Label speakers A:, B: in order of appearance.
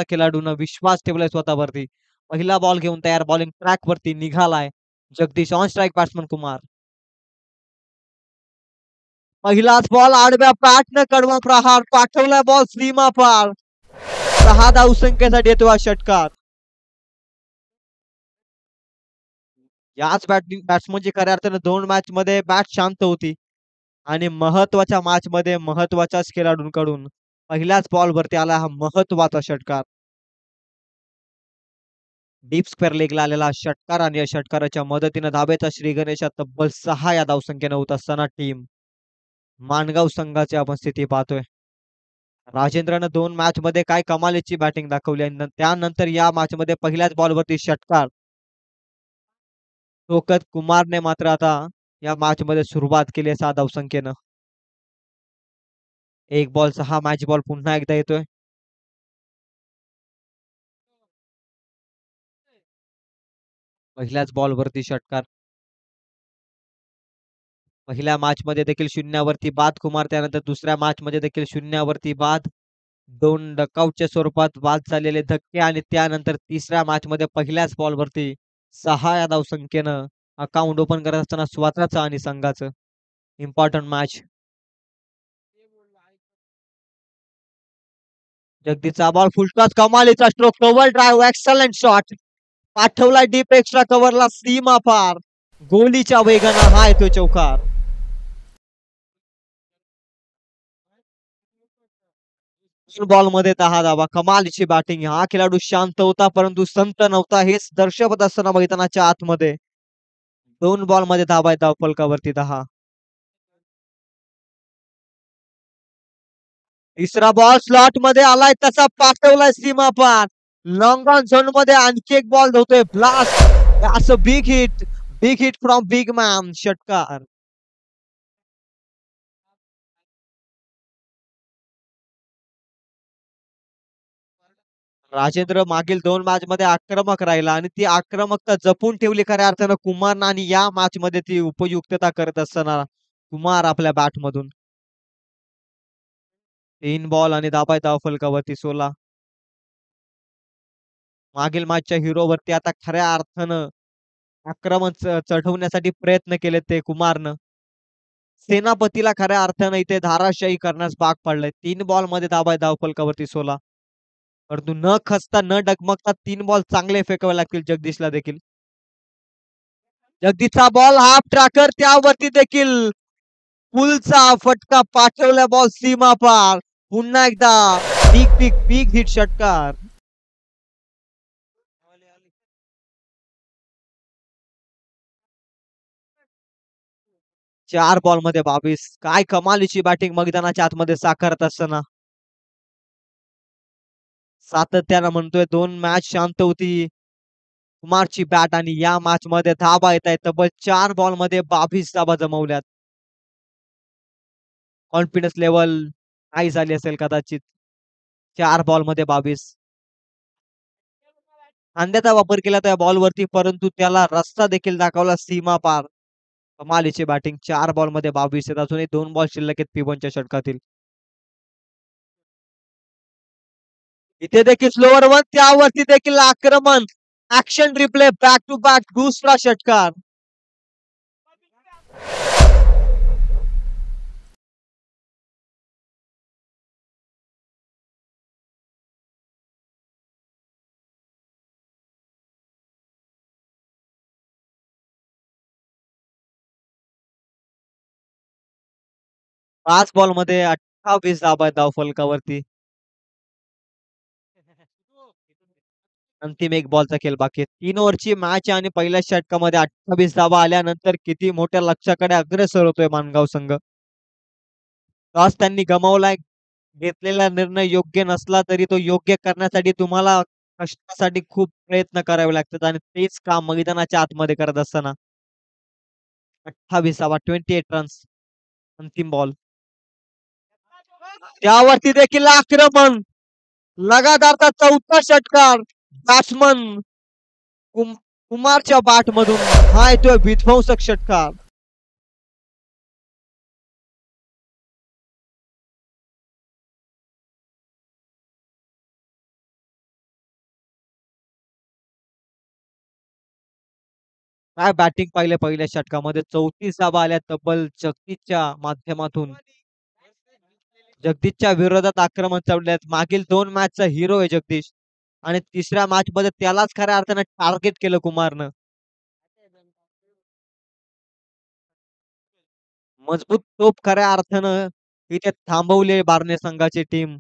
A: खेळाडूनं विश्वास ठेवलाय स्वतःवरती. पहिला बॉल घेऊन तयार बॉलिंग ट्रॅक वरती निघालाय. Jagdish on strike batsman Kumar. पहिलाच बॉल आडव्या पॅटनं कडवा प्रहार पाठवलाय बॉल सीमा पार. 6 धावसंख्येसाठी येतो हा षटकार. याच बॅट्समनची खऱ्या अर्थानं 2 मॅच मध्ये बॅट शांत होती आणि महत्वाच्या मॅच मध्ये महत्वाच्याच खेळाडूंकडून पहिल्याच बॉल वरती आला हा महत्वाचा षटकार. डीप स्क्वेअर लेगला आलेला षटकार आणि या षटकाराच्या मदतीने धाबेचा श्री गणेशा तब्बल 6 या धावसंख्येने होत असताना टीम माणगाव संघाची आपण स्थिती पाहतोय. राजेंद्रनं 2 मॅच मध्ये काय कमालीची बॅटिंग दाखवली आणि त्यानंतर या मॅच मध्ये पहिल्याच बॉलवरती षटकार. शोकत कुमारने मात्र आता या मॅच मध्ये सुरुवात केली आहे 6 धावसंख्येनं. एक बॉल 6 मॅच बॉल पुन्हा एकदा येतोय. पहिल्याच बॉलवरती षटकार. पहिल्या मॅच मध्ये देखील शून्यावरती बाद कुमार, त्यानंतर दुसऱ्या मॅच मध्ये देखील शून्यावरती बाद. 2 डकआउटच्या स्वरूपात बाद झालेले धक्के आणि त्यानंतर तिसऱ्या मॅच मध्ये पहिल्याच बॉलवरती 6 या धावसंख्येनं अकाउंट ओपन करत असताना स्वतःचं आणि संघाचं इम्पॉर्टंट मॅच. जगदीशचा बॉल फुलटॉस कमालीचा stroke cover drive excellent shot पाठवला डीप एक्स्ट्रा कव्हरला सीमा पार. गोलीच्या वेगानं हा येतो चौकार. बॉल मध्ये 10 धावा कमालीची बॅटिंग. हा खेळाडू शांत होता परंतु संत नव्हता हेच दर्शवत असताना मैदानाच्या आतमध्ये 2 बॉल मध्ये धावा आहेत धावफलकावरती 10. तिसरा बॉल स्लॉट मध्ये आलाय तसा पाठवलाय सीमा पार. लॉंग ऑन झोन मध्ये आणखी एक बॉल धावतोय ब्लास्ट. असं big hit from big man. षटकार. राजेंद्र मागील 2 मॅच मध्ये आक्रमक राहिला आणि ती आक्रमकता जपून ठेवली खऱ्या अर्थानं कुमारनं आणि या मॅच मध्ये ती उपयुक्तता करत असताना कुमार आपल्या बॅट मधून 3 बॉल आणि धाबा धावफलकावरती 16. मागील मॅचच्या हिरोवरती आता खऱ्या अर्थानं आक्रमण चढवण्यासाठी प्रयत्न केले ते कुमारनं. सेनापतीला खऱ्या अर्थानं इथे धाराशाही करण्यास भाग पडलंय. 3 बॉल मध्ये धाबा धावफलकावरती 16. परंतु न खचता न डगमगता 3 बॉल चांगले फेकावे लागतील जगदीशला देखील. जगदीशचा बॉल हाफ ट्रॅकर त्यावरती देखील पुलचा फटका पाठवला बॉल सीमा पार. पुन्हा एकदा बिग हिट षटकार. 4 बॉल मध्ये 22. काय कमालीची बॅटिंग मैदानाच्या आतमध्ये साकारत असताना सातत्यानं म्हणतोय 2 मॅच शांत होती कुमारची बॅट आणि या मॅच मध्ये धाबा येत आहेत तब्बल 4 बॉल मध्ये 22 धाबा जमवल्यात. कॉन्फिडन्स लेवल हाय झाली असेल कदाचित. 4 बॉल मध्ये 22. खांद्याचा वापर केला त्या बॉलवरती परंतु त्याला रस्ता देखील दाखवला सीमा पार. कमालीची बॅटिंग. 4 बॉल मध्ये 22 आहेत. अजूनही 2 बॉल शिल्लक आहेत P1च्या षटकातील. इथे देखील स्लोअर वन त्यावरती देखील आक्रमण. Action replay back to back दुसरा षटकार. 5 बॉल मध्ये 28 धाबा आहेत धावफलकावरती. अंतिम एक बॉलचा खेळ बाकी आहे. 3 ओव्हरची मॅच आहे आणि पहिल्या षटकामध्ये 28 धावा आल्यानंतर किती मोठ्या लक्ष्याकडे अग्रेसर होतोय माणगाव संघ. टॉस त्यांनी गमावलाय. घेतलेला निर्णय योग्य नसला तरी तो योग्य करण्यासाठी तुम्हाला कष्टासाठी खूप प्रयत्न करावे लागतात आणि तेच काम मैदानाच्या आतमध्ये करत असताना 28 धावा 28 रन्स. अंतिम बॉल. त्यावरती देखील आक्रमण. लगातारचा 4था षटकार. बॅट्समन कुमारच्या बॅट मधून हा येतोय विध्वंसक षटकार. काय बॅटिंग पाहिलं पहिल्या षटकामध्ये 34 धावा आल्या तब्बल जगदीशच्या माध्यमातून. जगदीशच्या विरोधात आक्रमण चढवल्यात. मागील 2 मॅचचा हिरो आहे जगदीश आणि तिसऱ्या मॅचमध्ये त्यालाच खऱ्या अर्थानं टार्गेट केलं कुमारनं. मजबूत तोप खऱ्या अर्थानं इथे थांबवली बार्ने संघाची टीम.